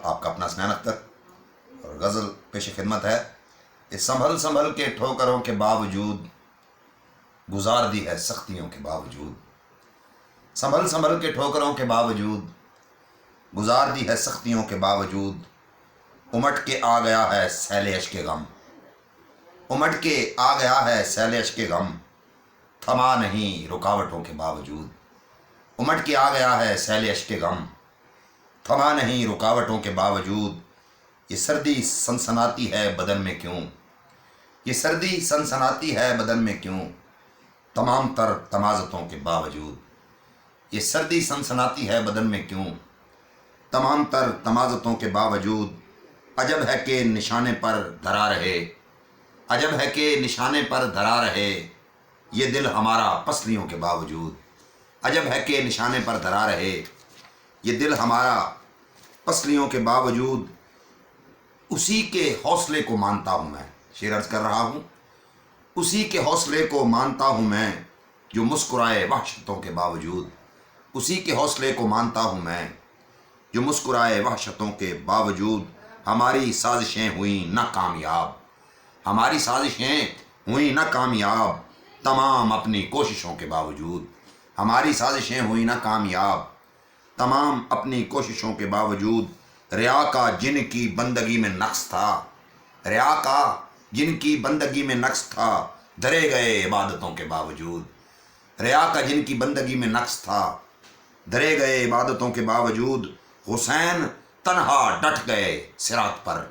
آپ کا اپنا حسنین اختر، اور غزل پیش خدمت ہے کہ سنبھل سنبھل کے ٹھوکروں کے باوجود گزار دی ہے سختیوں کے باوجود، سنبھل سنبھل کے ٹھوکروں کے باوجود گزار دی ہے سختیوں کے باوجود، امٹ کے آ گیا ہے سیل اشک غم، امٹ کے آ گیا ہے سیل اشک غم، تھما نہیں رکاوٹوں کے باوجود، امٹ کے آ گیا ہے سیل اشک غم، تھما نہیں رکاوٹوں کے باوجود، یہ سردی سنسناتی ہے بدن میں کیوں، یہ سردی سنسناتی ہے بدن میں کیوں، تمام تر تمازتوں کے باوجود، یہ سردی سنسناتی ہے بدن میں کیوں، تمام تر تمازتوں کے باوجود، عجب ہے کہ نشانے پر دھرا رہے، عجب ہے کہ نشانے پر دھرا رہے یہ دل ہمارا پسلیوں کے باوجود، عجب ہے کہ نشانے پر دھرا رہے یہ دل ہمارا پسلیوں کے باوجود، اسی کے حوصلے کو مانتا ہوں میں، شعر عرض کر رہا ہوں، اسی کے حوصلے کو مانتا ہوں میں جو مسکرائے وحشتوں کے باوجود، اسی کے حوصلے کو مانتا ہوں میں جو مسکرائے وحشتوں کے باوجود، ہماری سازشیں ہوئیں ناکامیاب، ہماری سازشیں ہوئیں ناکامیاب تمام اپنی کوششوں کے باوجود، ہماری سازشیں ہوئیں ناکامیاب تمام اپنی کوششوں کے باوجود، ریا کا جن کی بندگی میں نقص تھا، ریا کا جن کی بندگی میں نقص تھا دھرے گئے عبادتوں کے باوجود، ریا کا جن کی بندگی میں نقص تھا دھرے گئے عبادتوں کے باوجود، حسین تنہا ڈٹ گئے صراط پر،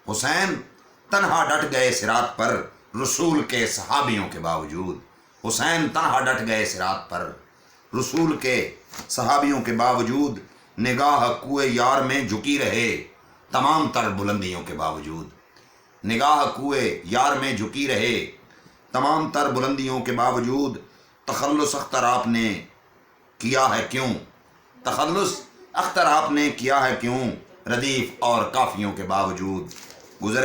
حسین تنہا ڈٹ گئے صراط پر رسول کے صحابیوں کے باوجود، حسین تنہا ڈٹ گئے صراط پر رسول کے صحابیوں کے باوجود، نگاہ کوئے یار میں جھکی رہے تمام تر بلندیوں کے باوجود، نگاہ کوئے یار میں جھکی رہے تمام تر بلندیوں کے باوجود، تخلص اختر آپ نے کیا ہے کیوں، تخلص اختر آپ نے کیا ہے کیوں ردیف اور کافیوں کے باوجود، گزر